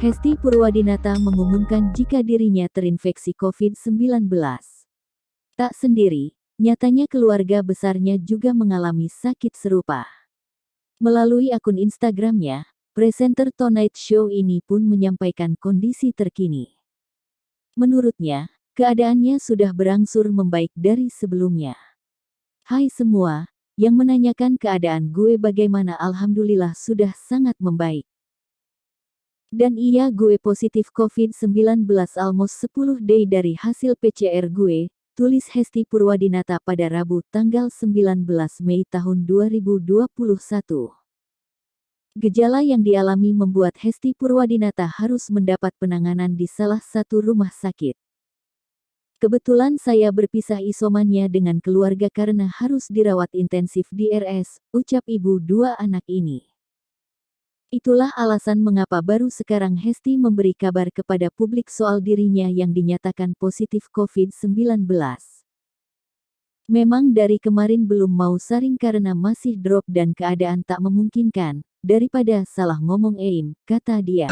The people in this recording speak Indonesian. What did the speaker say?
Hesti Purwadinata mengumumkan jika dirinya terinfeksi COVID-19. Tak sendiri, nyatanya keluarga besarnya juga mengalami sakit serupa. Melalui akun Instagramnya, presenter Tonight Show ini pun menyampaikan kondisi terkini. Menurutnya, keadaannya sudah berangsur membaik dari sebelumnya. Hai semua, yang menanyakan keadaan gue bagaimana, alhamdulillah sudah sangat membaik. Dan iya, gue positif COVID-19 almost 10 day dari hasil PCR gue, tulis Hesti Purwadinata pada Rabu tanggal 19 Mei tahun 2021. Gejala yang dialami membuat Hesti Purwadinata harus mendapat penanganan di salah satu rumah sakit. Kebetulan saya berpisah isomannya dengan keluarga karena harus dirawat intensif di RS, ucap ibu dua anak ini. Itulah alasan mengapa baru sekarang Hesti memberi kabar kepada publik soal dirinya yang dinyatakan positif COVID-19. Memang dari kemarin belum mau saring karena masih drop dan keadaan tak memungkinkan, daripada salah ngomong kata dia.